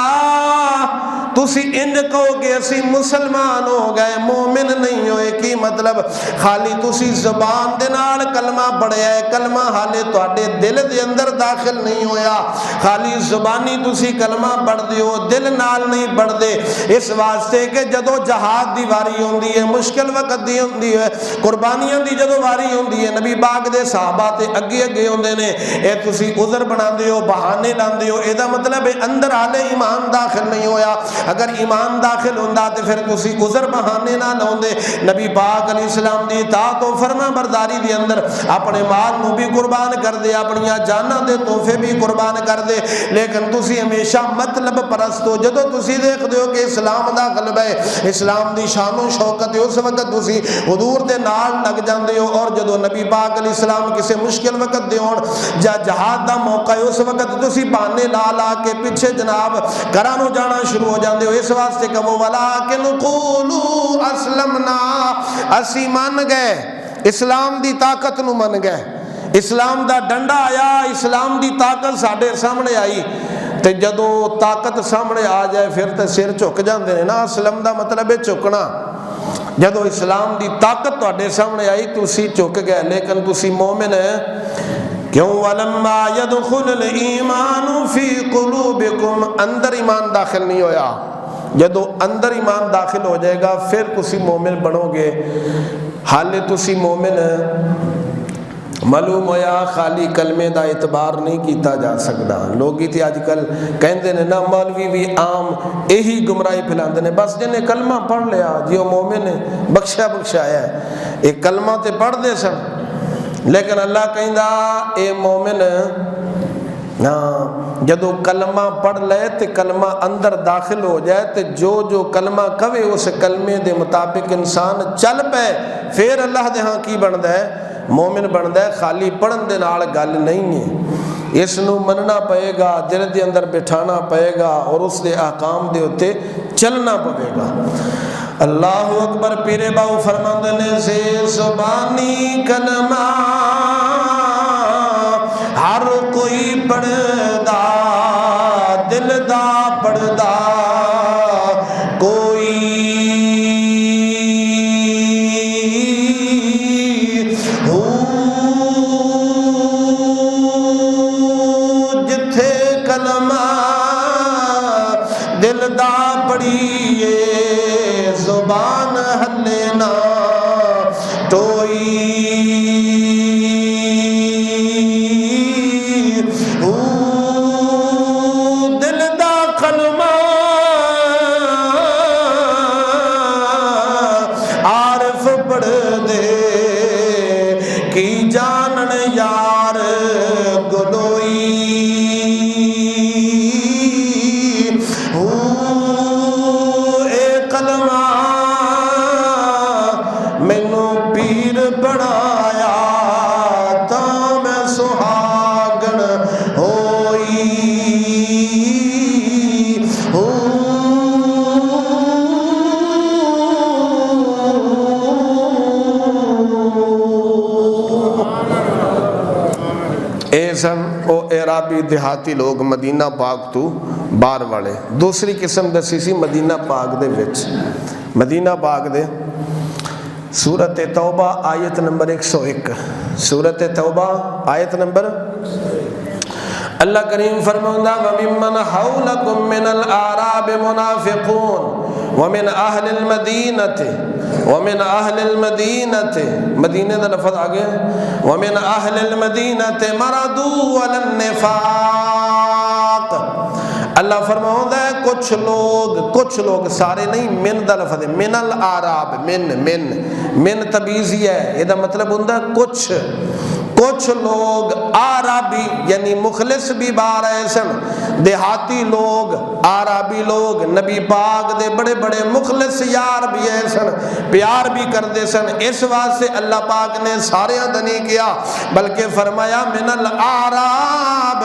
تسی انج کہو کہ اسی مسلمان ہو گئے، مومن نہیں ہوئے۔ کی مطلب؟ خالی تسی زبان دے نال کلمہ پڑھیا ہے، کلمہ حالے تواڈے دل دے اندر داخل نہیں ہویا، خالی زبانی تسی کلمہ پڑھ دیو، دل نال نہیں پڑھ دے۔ اس واسطے کہ جدو جہاد دی واری ہوندی ہے، مشکل وقت دی ہوندی ہے، قربانیاں دی جدو واری ہوندی ہے، نبی پاک دے صحابہ تے اگے اگے ہوندے نے، اے تسی عذر بنا دیو، بہانے لاندے ہو، اے دا مطلب ہے اندر حالے ایمان داخل نہیں ہویا۔ اگر ایمان داخل ہوندا تے پھر تسی عذر بہانے نہ لاؤندے۔ نبی پاک علیہ السلام دی اطاعت و فرما برداری دی اندر اپنے مال نو بھی قربان کر دے، اپنی جاناں دے تحفے بھی قربان کر دے، لیکن تسی ہمیشہ مطلب پرست ہو۔ جدو تسی دیکھ دیو کہ اسلام دا غلبہ ہے، اسلام دی شان و شوکت ہے، اس وقت تسی حضور دے نال لگ جاندے ہو، اور جدو نبی پاک علیہ السلام کسی مشکل وقت دے ہون یا جہاد دا موقع ہے، اس وقت تسی بہانے لا لا کے پیچھے جناب گھراں نو جانا شروع ہو جاندے ہو۔ اس واسطے کہ وہ ولیکن قولوا اسلمنا، اسی من گئے، اسلام دی طاقت نو من گئے، اسلام دا ڈنڈا آیا، اسلام دی طاقت ساڈے سامنے آئی، تے جدو طاقت سامنے آ جائے پھر تے سر جھک جاندے نے نا۔ اسلام دا مطلب ہے جھکنا۔ جدو اسلام دی طاقت تواڈے سامنے آئی تسی جھک گئے، لیکن تسی مومن ہیں، کیوں؟ وَلَمَّا يَدْخُلُ الْإِيمَانُ فِي قُلُوبِكُمْ، اندر ایمان داخل نہیں ہویا، جدو اندر ایمان داخل ہو جائے گا پھر تسی مومن بنو گے۔ حالے تسی مومن معلوم ہویا خالی کلمے دا اعتبار نہیں کیتا جا سکتا۔ لوگی تے آج کل کہندے نے نا مولوی بھی عام یہی گمراہی پھیلاندے نے، بس جنہیں کلمہ پڑھ لیا جی وہ مومن ہے، بخشا بخشایا ہے۔ ایک کلمہ تے پڑھ دے سن، لیکن اللہ کہندا اے مومن جدو کلمہ پڑھ لے تے کلمہ اندر داخل ہو جائے تے جو کلمہ کہے اس کلمے دے مطابق انسان چل پے، پھر اللہ دے ہاں کی بندا ہے؟ مومن بندا ہے۔ خالی پڑھن دے نال گل نہیں ہے، اس نو مننا پئے گا، دل دے اندر بٹھانا پئے گا اور اس دے احکام دے اوتے چلنا پئے گا۔ اللہ اکبر۔ پیر باو فرماندے نے سے زبانی کلمہ ہر کوئی پڑھدا، دل دا پڑھدا کوئی ہو، جتھے کلمہ دل دا پڑھیے زبان ہلے نہ ٹوئی، دل دا کلمہ عارف پڑھ دے کی جانن یار گلوئی، اے کلمہ مینو پیر بنایا تا میں سہاگن ہوئی، اے سن او عرابی دیہاتی لوگ مدینہ پاک تو باہر والے۔ دوسری قسم دسی سی مدینہ پاک دے وچ، مدینہ پاک دے سورت توبہ آیت نمبر 101، سورت توبہ آیت نمبر، اللہ کریم فرماؤندا وَمِمَّنْ حَوْلَكُمْ مِنَ الْأَعْرَابِ مُنَافِقُونَ وَمِنْ أَهْلِ الْمَدِينَةِ وَمِنْ أَهْلِ الْمَدِينَةِ، مدینہ دا لفظ آگے، وَمِنْ أَهْلِ الْمَدِينَةِ مَرَضُوا عَلَى النِّفَاقِ۔ اللہ فرماؤندا ہے کچھ لوگ سارے نہیں، من دا لفظ ہے، من العراب، من تبعیضی ہے، یہ دا مطلب ہوندا ہے کچھ لوگ عربی یعنی مخلص بھی باہر آئے سن، دیہاتی لوگ عربی لوگ نبی پاک دے بڑے بڑے مخلص یار بھی آئے سن، پیار بھی کردے سن۔ اس واسطے اللہ پاک نے سارے دا نہیں کیا بلکہ فرمایا من العراب،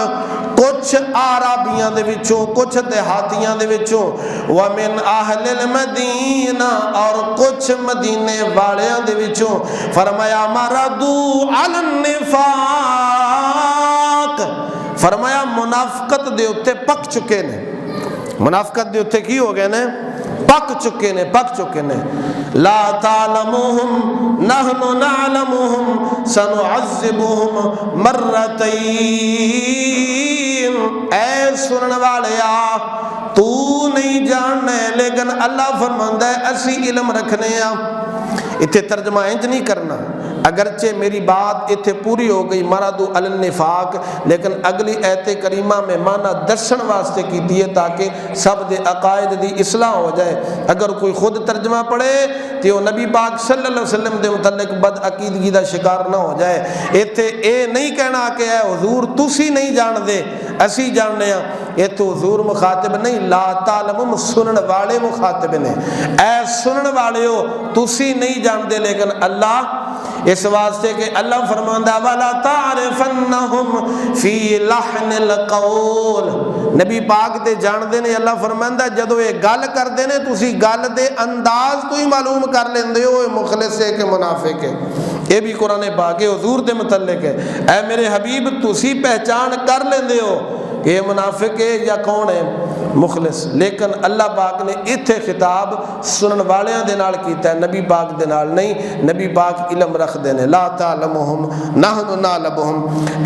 کچھ عربیاں دے وچوں، کچھ دیہاتیاں دے وچوں، ومن اہل المدینہ، اور کچھ مدینے والیاں دے وچوں، فرمایا مردو علی النفاق، فرمایا منافقت دے اتے پک چکے نے، منافقت دے اتے کی ہو گئے نے؟ پک چکے نے۔ لا تعلموہم نحن نعلموہم سنعذبوہم مرتین، اے سنن والیا تو نہیں جاننے لیکن اللہ فرماندا ہے اسی علم رکھنے ہیں۔ اتھے ترجمہ انج نہیں کرنا، اگرچہ میری بات اتھے پوری ہو گئی مرادو علی النفاق، لیکن اگلی ایت کریمہ میں معنی درشن واسطے کی دیئے تاکہ سب دے عقائد دی اصلاح ہو جائے۔ اگر کوئی خود ترجمہ پڑھے تو نبی پاک صلی اللہ علیہ وسلم دے متعلق بد عقیدگی دا شکار نہ ہو جائے۔ اتھے اے نہیں کہنا کہ اے حضور تسی نہیں جان دے اسی جاننے ہیں، یہ تو حضور مخاطب نہیں، لا تعلمم سنن والے مخاطب نے، اے سنن والے ہو تسی نہیں جان دے لیکن اللہ، اس واسطے کہ اللہ فرماندا وَلَا تَعْرِفَنَّهُمْ فِي لَحْنِ الْقَوْلِ، نبی پاک تے جان دے نے، اللہ فرماندا جدو یہ گل کر دے نے تسی گل دے انداز تو ہی معلوم کر لیندے ہو یہ مخلص ہے کہ منافق ہے۔ یہ بھی قرآن پاک حضور دے متعلق ہے، اے میرے حبیب تسی پہچان کر لیندے ہو کہ یہ منافق ہے یا کون ہے۔ مخلص. لیکن اللہ پاک نے اتنے خطاب سنن والیاں دے نال کیتا ہے, نبی پاک دے نال نہیں. نبی پاک علم رکھتے ہیں, لا تعلمہم نحن نعلمہم,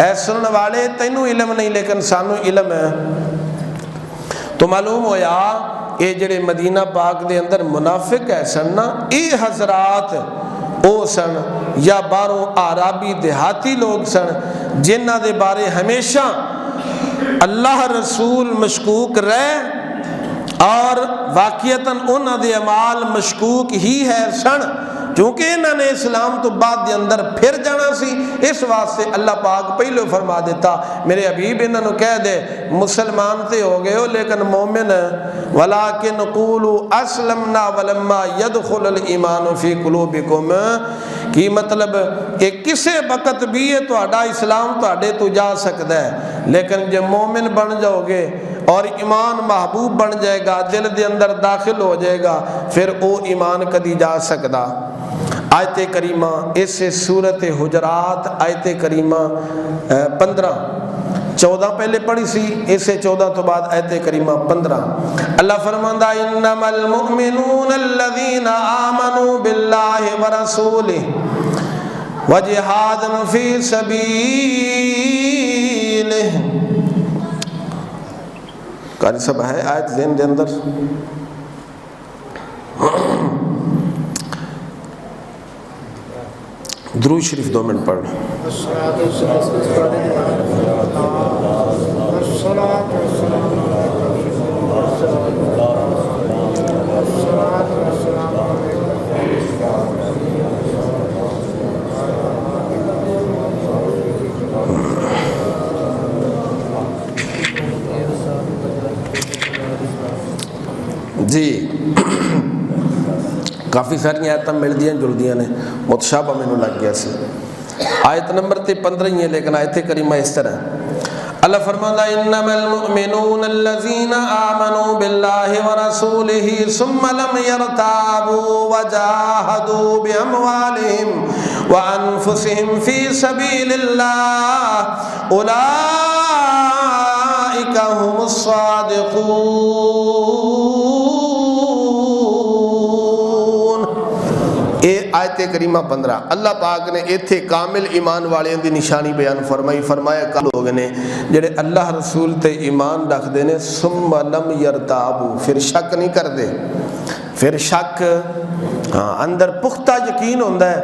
اے سنن والے تینوں علم نہیں لیکن سانو علم ہے. تو معلوم ہویا یہ جڑے مدینہ پاک دے اندر منافق ہے سن نا, یہ حضرات او سن یا باہروں آرابی دیہاتی لوگ سن جنہ دے بارے ہمیشہ اللہ رسول مشکوک رہے اور واقعتاً انہاں دے اعمال مشکوک ہی ہے سن, کیونکہ انہوں نے اسلام تو بعد دے اندر پھر جانا سی. اس واسطے اللہ پاک پہلو فرما دیتا, میرے حبیب انہوں نے کہہ دے مسلمان تے ہو گئے ہو لیکن مومن, ولیکن قولوا اسلمنا ولما يدخل الایمان فی قلوبکم. کی مطلب کہ کسے وقت بھی یہ تہاڈا اسلام تہاڈے تو جا سکتا ہے, لیکن جب مومن بن جاؤ گے اور ایمان محبوب بن جائے گا, دل دے اندر داخل ہو جائے گا, پھر وہ ایمان کدی جا سکتا. آیت کریمہ اس سے سورت حجرات آیت کریمہ 15-14 پہلے پڑھی سی, اس سے 14 تو بعد آیت کریمہ 15. اللہ فرماندا انما المؤمنون الذین آمنوا باللہ ورسولہ وجہاد فی سبیلہ. قاری صاحب ہے آیت ذہن دے اندر؟ درود شریف 2 منٹ پڑھ لیں. جی کافی ساری آیتیں ملدیاں جلدیاں نے, متشابہ مینوں لگ گیا سی. آیت نمبر 15 ہی ہے لیکن آیت کریمہ اس طرح اللہ فرماتا انما المؤمنون الذین آمنوا باللہ ورسولہ ثم لم یرتابوا وجاہدوا باموالہم وانفسہم فی سبیل اللہ اولئک هم الصادقون. آیت کریمہ 15 اللہ پاک نے ایتھے کامل ایمان والے دی نشانی بیان فرمائی. فرمایا کہ لوگ نے جڑے اللہ رسول تے ایمان رکھ دے نے ثم لم یرتابو, پھر شک نہیں کر دے. پھر شک اندر پختہ یقین ہوندا ہے,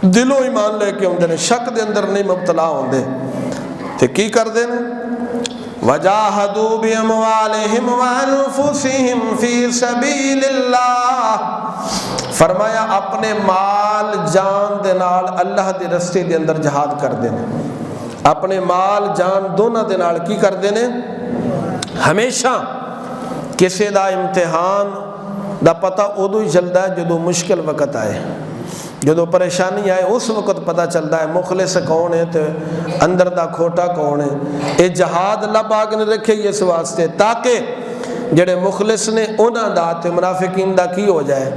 دلوں ایمان لے کے ہوندے نے, شک دے اندر نہیں مبتلا ہوندے. تے کی کر دے نے وجاہدوا باموالہم وانفسہم فی سبیل اللہ. فرمایا اپنے مال جان دے نال اللہ دے رستے دے اندر جہاد کر دینے. اپنے مال جان دونوں دے نال کی کر دینے. ہمیشہ کسی دا امتحان دا پتہ ادو ہی چلتا ہے جدو مشکل وقت آئے, جدو پریشانی آئے اس وقت پتہ چلتا ہے مخلص کون ہے تو اندر دا کھوٹا کون ہے. یہ جہاد اللہ پاک نے رکھے اس واسطے تاکہ جڑے مخلص نے انہاں دا تے منافقین دا کی ہو جائے.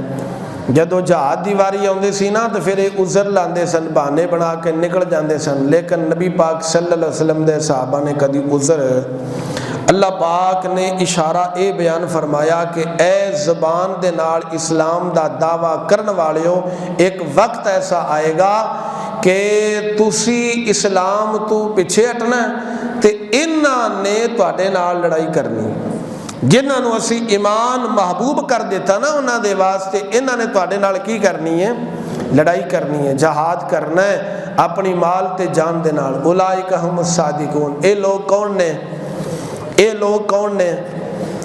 جدو جہاد دی واری آندے سی نا تو پھر ایک عذر لاندے سن, بہانے بنا کے نکل جاندے سن, لیکن نبی پاک صلی اللہ علیہ وسلم دے صحابہ نے کدی عذر. اللہ پاک نے اشارہ اے بیان فرمایا کہ اے زبان دے نال اسلام دا دعویٰ کرن والیو, ایک وقت ایسا آئے گا کہ تسی اسلام تو پیچھے ہٹنا تے انہاں نے تواڈے نال لڑائی کرنی. جنہاں نو اسی ایمان محبوب کر دیتا نا انہاں دے واسطے انہاں نے تواڈے نال کی کرنی ہے, لڑائی کرنی ہے, جہاد کرنا ہے اپنی مال تے جان دے نال. اولئک هم الصادقون. اے لوگ کون نے؟ اے لوگ کون نے؟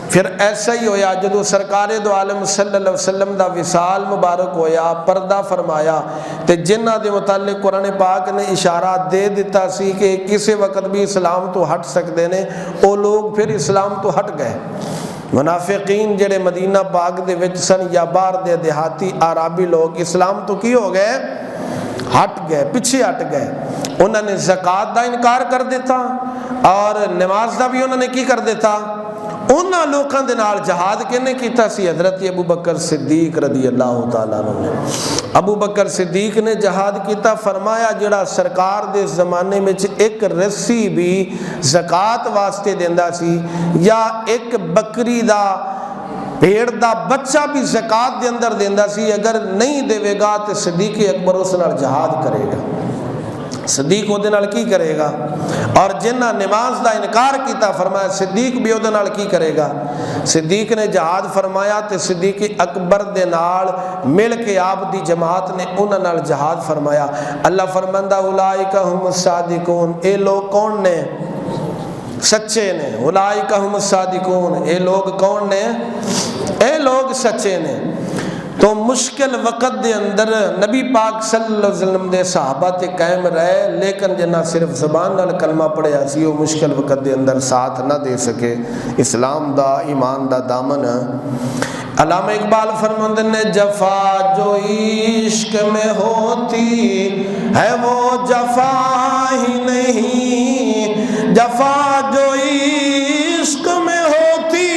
پھر ایسا ہی ہویا جدو سرکار دو عالم صلی اللہ علیہ وسلم دا وصال مبارک ہویا, پردہ فرمایا, تے جنہ دے متعلق قرآن پاک نے اشارہ دے دیتا سی کہ کسی وقت بھی اسلام تو ہٹ سکتے نے, وہ لوگ پھر اسلام تو ہٹ گئے. منافقین جڑے مدینہ پاک دے وچ سن یا باہر دے دیہاتی عربی لوگ اسلام تو کی ہو گئے, ہٹ گئے, پیچھے ہٹ گئے. انہوں نے زکوٰۃ دا انکار کر دیتا اور نماز دا بھی انہوں نے کی کر دیتا. انہاں لوکاں دے نال جہاد کنے کیتا سی؟ حضرت ابو بکر صدیق رضی اللہ تعالیٰ عنہ نے. ابو بکر صدیق نے جہاد کیتا، فرمایا جڑا سرکار دے زمانے میں ایک رسی بھی زکات واسطے دیندا سی یا ایک بکری دا بھیڑ دا بچہ بھی زکات دے اندر دیندا سی، اگر نہیں دے گا تو صدیق اکبر اس نال جہاد کرے گا۔ صدیق وہ نال کی کرے گا؟ اور جنہ نماز دا انکار کیتا فرمایا صدیق بھی وہ نال کی کرے گا؟ صدیق نے جہاد فرمایا تے صدیق اکبر دے نال مل کے آپ دی جماعت نے انہاں نال جہاد فرمایا۔ اللہ فرماندا اولئک هم الصادقون، اے لوگ کون نے؟ سچے نے۔ اولئک هم الصادقون، اے لوگ کون نے؟ اے لوگ سچے نے۔ تو مشکل وقت دے اندر نبی پاک صلی اللہ علیہ وسلم دے صحابہ تے قائم رہے، لیکن جنہ صرف زبان نال کلمہ پڑھیا سی وہ مشکل وقت دے اندر ساتھ نہ دے سکے اسلام دا، ایمان دا دامن۔ علامہ اقبال فرماندے نے جفا جو عشق میں ہوتی ہے وہ جفا ہی نہیں، جفا جو عشق میں ہوتی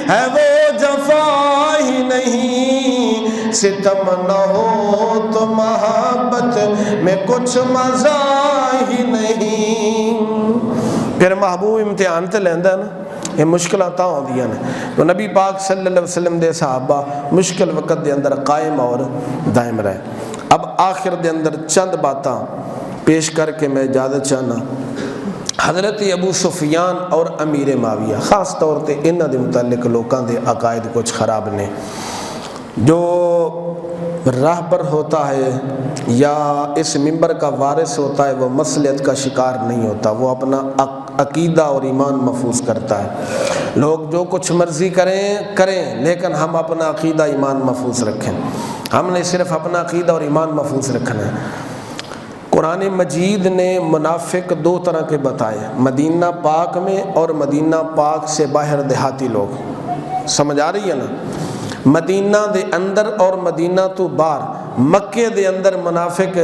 ہے وہ جفا ہی نہیں، ستم نہ ہو تو محبت میں کچھ مزہ ہی نہیں۔ پھر محبوب امتحان تے لیندا نا، یہ مشکلات ہوندیاں نے، تو نبی پاک صلی اللہ علیہ وسلم دے صحابہ مشکل وقت دے اندر قائم اور دائم رہے۔ اب آخر دے اندر چند باتاں پیش کر کے میں اجازت چاہنا۔ حضرت ابو سفیان اور امیر معاویہ خاص طور تے انہاں دے متعلق لوکاں دے عقائد کچھ خراب نے۔ جو راہبر ہوتا ہے یا اس منبر کا وارث ہوتا ہے وہ مصلحت کا شکار نہیں ہوتا، وہ اپنا عقیدہ اور ایمان محفوظ کرتا ہے۔ لوگ جو کچھ مرضی کریں لیکن ہم اپنا عقیدہ ایمان محفوظ رکھیں، ہم نے صرف اپنا عقیدہ اور ایمان محفوظ رکھنا ہے۔ قرآن مجید نے منافق دو طرح کے بتائے، مدینہ پاک میں اور مدینہ پاک سے باہر دیہاتی لوگ۔ سمجھ آ رہی ہے نا؟ مدینہ دے اندر اور مدینہ تو باہر، مکے دے اندر منافق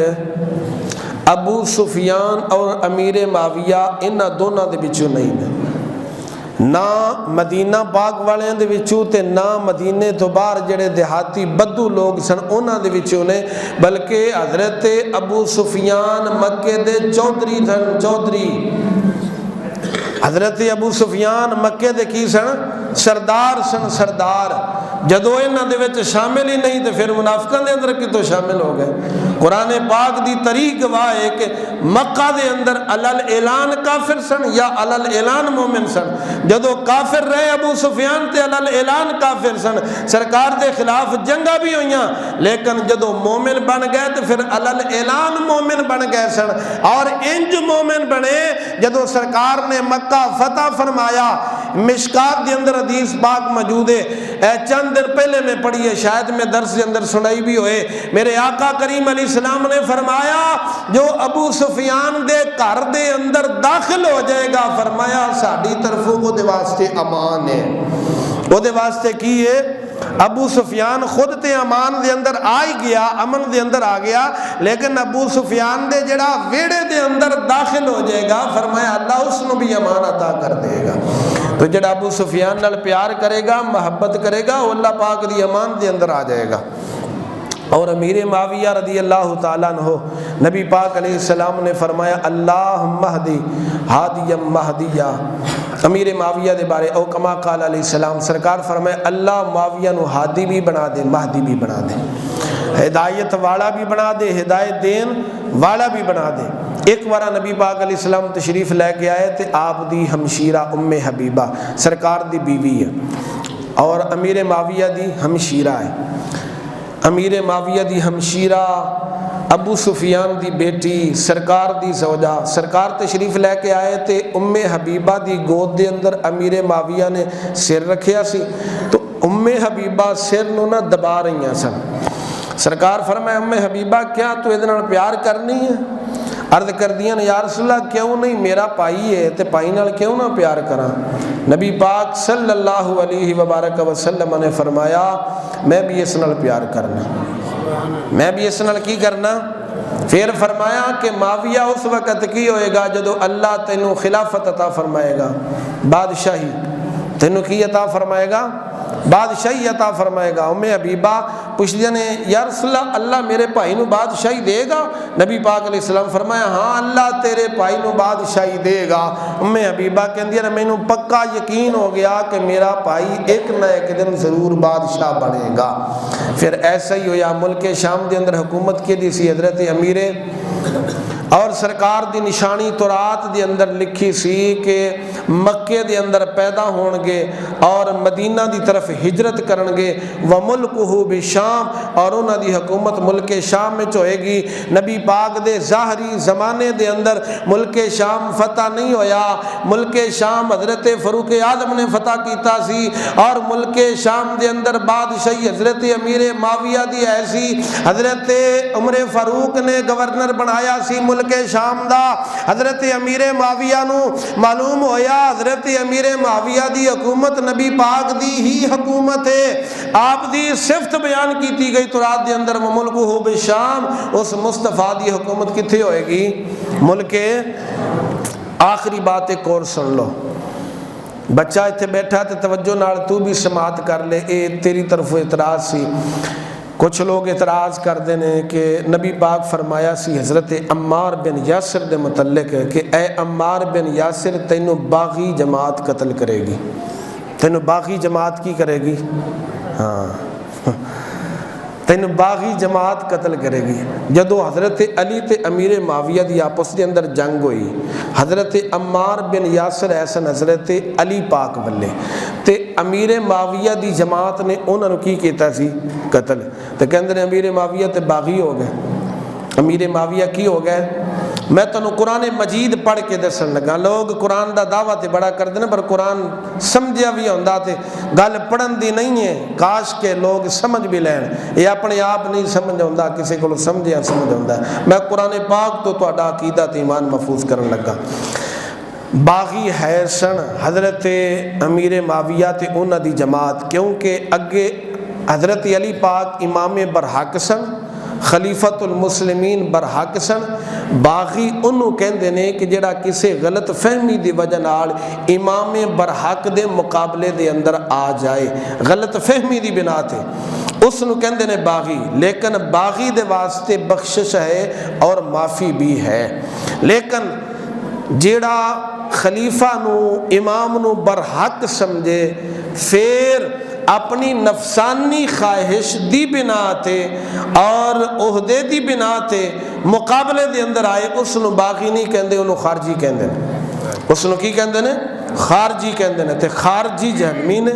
ابو سفیان اور امیر معاویہ انہاں دونوں دے وچوں نہیں نے، نہ مدینہ پاک والے دے وچوں تے نہ مدینے تو باہر جڑے دیہاتی بدو لوگ سن انہاں دے وچوں نے، بلکہ حضرت ابو سفیان مکے دے چودھری سن۔ چودھری حضرت ابو سفیان مکے دے کی سن؟ سردار سن، سردار۔ جدو انہاں دے وچ شامل ہی نہیں تو پھر منافقاں دے اندر کتوں شامل ہو گئے؟ قرآن پاک دی طریق گواہ ہے کہ مکہ دے اندر علل اعلان کافر سن یا علل اعلان مومن سن۔ جدو کافر رہے ابو سفیان تے علل اعلان کافر سن، سرکار دے خلاف جنگاں بھی ہوئیاں، لیکن جدو مومن بن گئے تو پھر علل اعلان مومن بن گئے سن۔ اور انج مومن بنے جدو سرکار نے مکہ فتح فرمایا۔ مشکات دے اندر حدیث پاک موجود ہے، چند دن پہلے میں پڑھی ہے، شاید میں درس کے اندر سنائی بھی ہوئے۔ میرے آقا کریم علیہ السلام نے فرمایا جو ابو سفیان دے گھر دے اندر داخل ہو جائے گا، فرمایا ساڈی طرفوں وہ دے واسطے امان ہے۔ وہ دے واسطے کی ہے؟ ابو سفیان خود تے امان دے اندر آئی گیا، امن دے اندر آ گیا، لیکن ابو سفیان دے جڑا ویڑے دے اندر داخل ہو جائے گا، فرمایا اللہ اس نو بھی امان عطا کر دے گا۔ تو جڑا ابو سفیان نال پیار کرے گا، محبت کرے گا، وہ اللہ پاک دی امان دے اندر آ جائے گا۔ اور امیر معاویہ رضی اللہ تعالیٰ عنہ، نبی پاک علیہ السلام نے فرمایا اللہم اہدی ہادیا مہدیہ، امیر معاویہ دے بارے او کما قال علیہ السلام، سرکار فرمائے اللہ معاویہ نو ہادی بھی بنا دے، مہدی بھی بنا دے، ہدایت والا بھی بنا دے، ہدایت دین والا بھی بنا دے۔ ایک بارہ نبی پاک علیہ السلام تشریف لے کے آئے تے آپ دی ہمشیرہ ام حبیبہ سرکار دی بیوی ہے اور امیر معاویہ دی ہمشیرہ ہے۔ امیر معاویہ دی ہمشیرہ ابو سفیان دی بیٹی سرکار دی زوجہ، سرکار تشریف لے کے آئے تے ام حبیبہ دی گود دے اندر امیر معاویہ نے سر رکھیا سی، تو ام حبیبہ سر نو نہ دبا رہی ہیں سن۔ سرکار فرمائے ام حبیبہ کیا تو ادھر پیار کرنی ہے؟ عرض کر دیا یا رسول اللہ کیوں نہیں، میرا پائی ہے تے پائی نال کیوں نہ پیار کراں؟ نبی پاک صلی اللہ علیہ وبارک وسلم نے فرمایا میں بھی اس نال پیار کرنا، میں بھی اس نال کی کرنا۔ پھر فرمایا کہ معاویہ اس وقت کی ہوئے گا جدو اللہ تینوں خلافت عطا فرمائے گا، بادشاہی تینوں کی عطا فرمائے گا، بادشاہی عطا فرمائے گا۔ ام حبیبہ پوچھدی نے یا رسول اللہ، اللہ میرے بھائی نو بادشاہی دے گا؟ نبی پاک علیہ السلام فرمایا ہاں اللہ تیرے بھائی نو بادشاہی دے گا۔ ام حبیبہ کہندی ہے مینوں پکا یقین ہو گیا کہ میرا بھائی ایک نہ ایک دن ضرور بادشاہ بنے گا۔ پھر ایسا ہی ہویا، ملک شام دے اندر حکومت کی دی سی حضرت امیر، اور سرکار دی نشانی تورات دے اندر لکھی سی کہ مکے دے اندر پیدا ہون گے اور مدینہ دی طرف ہجرت کرن گے، وملکہ بشام، اور انہاں دی حکومت ملک شام میں ہوئے گی۔ نبی پاک دے ظاہری زمانے دے اندر ملک شام فتح نہیں ہویا، ملک شام حضرت فاروق اعظم نے فتح کیتا سی، اور ملک شام دے اندر بادشاہی حضرت امیر معاویہ دی ایسی حضرت عمر فاروق نے گورنر بنایا سی ملک شام دا۔ حضرت امیر معاویہ نو معلوم ہویا حضرت امیر معاویہ دی حکومت نبی پاک دی ہی حکومت ہے، آپ دی صفت بیان کیتی گئی تورات دے اندر، وملکہ بشام، اس مصطفیٰ دی حکومت کتھے ہوئے گی؟ ملک۔ آخری بات ایک اور سن لو، بچہ اتنے بیٹھا تے توجہ نال تو بھی سماعت کر لے، اے تیری طرف اعتراض سی۔ کچھ لوگ اعتراض کرتے ہیں کہ نبی پاک فرمایا سی حضرت عمار بن یاسر دے متعلق کہ اے عمار بن یاسر تینوں باغی جماعت قتل کرے گی، تینوں باغی جماعت کی کرے گی؟ ہاں تینوں باغی جماعت قتل کرے گی۔ جدو حضرت علی تے امیر معاویہ دی آپس دے اندر جنگ ہوئی، حضرت عمار بن یاسر ایسن حضرت علی پاک بلے تے امیر معاویہ دی جماعت نے انہوں نے کی کیتا سی؟ قتل۔ تو کہندے نے امیر معاویہ تے باغی ہو گئے۔ امیر معاویہ کی ہو گئے؟ میں تنوں قرآن مجید پڑھ کے دسن لگا۔ لوگ قرآن دا دعویٰ تے بڑا کر دینا، پر قرآن سمجھیا بھی ہوندا تے گل پڑھن دی نہیں ہے، کاش کے لوگ سمجھ بھی لین، یہ اپنے آپ نہیں سمجھ ہوندا، کسی کو سمجھیا سمجھ ہوندا۔ میں قرآن پاک تو تہاڈا عقیدہ تے ایمان محفوظ کرن لگا۔ باغی ہے سن حضرت امیر معاویہ تے انہاں دی جماعت، کیونکہ اگے حضرت علی پاک امام برحق سن، خلیفت المسلمین برحق سن۔ باغی انہوں کہندے نے کہ جڑا کسی غلط فہمی دی وجہ نال امام برحق دے مقابلے دے اندر آ جائے، غلط فہمی دی بنا تے، اس نو کہندے نے باغی۔ لیکن باغی دے واسطے بخشش ہے اور معافی بھی ہے، لیکن جڑا خلیفہ نو امام نو برحق سمجھے پھر اپنی نفسانی خواہش دی بنا تے اور عہدے دی بنا تے مقابلے دے اندر آئے، اس نو باغی نہیں کہندے، انہوں خارجی کہندے نے۔ اس نو کی کہندے نے؟ خارجی کہندے نے۔ تے خارجی جہنمی نے،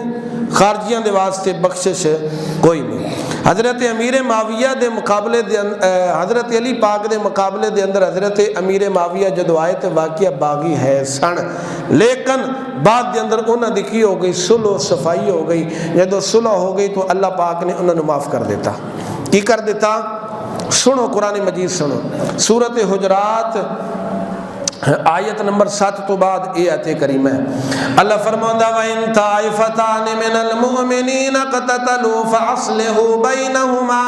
خارجیاں دے واسطے بخشش کوئی نہیں۔ حضرت امیر معاویہ دے مقابلے دے حضرت علی پاک دے مقابلے دے اندر حضرت امیر معاویہ جدو آئے تے واقعہ باغی ہے سن، لیکن بعد دے اندر انہاں دی کی ہو گئی؟ صلح و صفائی ہو گئی۔ جدو صلح ہو گئی تو اللہ پاک نے انہوں نے معاف کر دیتا۔ کی کر دیتا؟ سنو قرآن مجید سنو، سورۃ حجرات آیت نمبر 7 تو بعد یہ آیت کریمہ ہے۔ اللہ فرماتا وَإِن طَائِفَتَانِ مِنَ الْمُؤْمِنِينَ اقْتَتَلُوا فَأَصْلِحُوا بَيْنَهُمَا،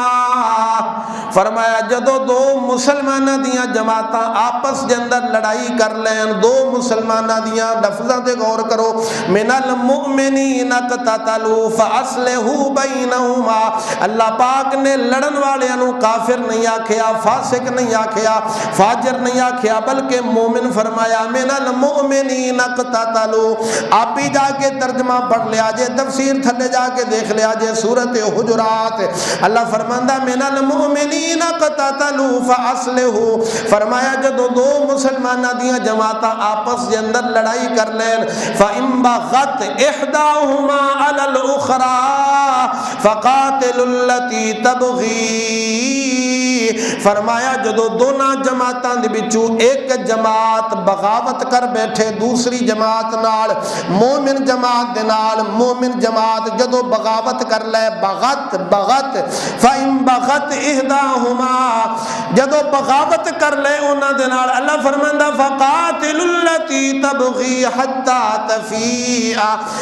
فرمایا جدو دو مسلمانہ دیاں جماعتاں آپس دے اندر لڑائی کر لین، دو مسلمانہ دیاں لفظاں تے غور کرو، مِنَ الْمُؤْمِنِينَ اقْتَتَلُوا فَأَصْلِحُوا بَيْنَهُمَا، اللہ پاک نے لڑن والے نو کافر نہیں آکھیا، فاسق نہیں آکھیا، فاجر نہیں آکھیا، بلکہ مومن فرمایا۔ من المؤمنین اقتتلوا، آپ بھی جا کے ترجمہ پڑھ لیا جے، تفسیر تھلے جا کے دیکھ لیا جے، سورۃ حجرات اللہ فرماندا من المؤمنین اقتتلوا فاصلحوا، فرمایا جدو دو مسلمانہ دیاں جماعتاں آپس دے اندر لڑائی کر لین، فإن بغت احداہما علی الاخری فقاتلوا التی تبغی، فرمایا جدو دونوں جماعتاں دے وچوں ایک جماعت بغاوت کر بیٹھے دوسری جماعت نال، مومن جماعت دے نال، مومن جماعت جدو بغاوت کر لے، بغت فإن بغت احداہما، جدو بغاوت کر لے انہاں دے نال، اللہ فرماندا فقاتل التی تبغی حتی تفیء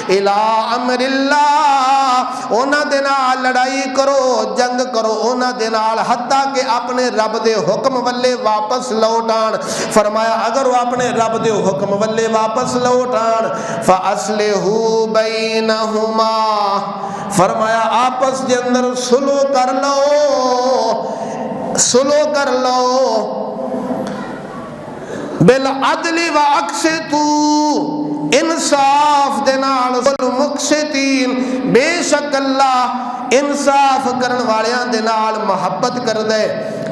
الی امر اللہ، انہاں دے نال لڑائی کرو، جنگ کرو انہاں دے نال حتیٰ کہ اپنے رب دے حکم والے واپس لوٹ آن. فرمایا اگر وہ اپنے رب دے حکم والے واپس لوٹ آن فَأَصْلِحُوا بَيْنَهُمَا, فرمایا آپس دے اندر سلو کر لو, سلو کر لو. بالعدل واقسطوا, انصاف دے نال مقسطین, بے شک اللہ انصاف کرن والیاں دے نال محبت کر دے.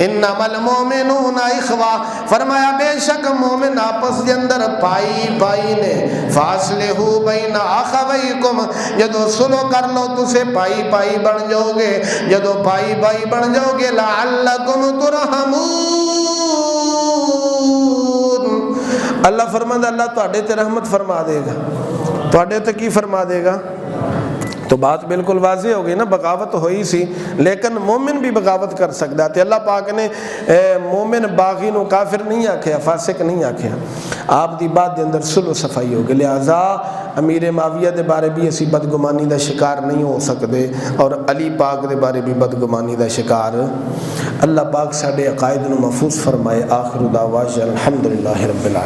انما المؤمنون اخوہ, فرمایا بے شک مومن آپس دے اندر پائی پائی نے. فاصلحوا بین اخویکم, جدو سلو کر لو تسے پائی پائی بن جاؤ گے, جدو پائی پائی بن جاؤ گے لعلکم ترحمون. اللہ فرماتا اللہ تواڈے تے رحمت فرما دے گا. تواڈے تے کی فرما دے گا؟ تو بات بالکل واضح ہو گئی نا, بغاوت ہوئی سی لیکن مومن بھی بغاوت کر سکتا ہے. اللہ پاک نے مومن باغی نو کافر نہیں آکھیا, فاسق نہیں آکھیا. آپ دی بات دے اندر صلح و صفائی ہو گئی. لہذا امیر معاویہ دے بارے بھی اسی بدگمانی دا شکار نہیں ہو سکتے اور علی پاک دے بارے بھی بدگمانی دا شکار. اللہ پاک ساڈے عقائد نو محفوظ فرمائے. آخر دعوانا الحمدللہ رب العالمین.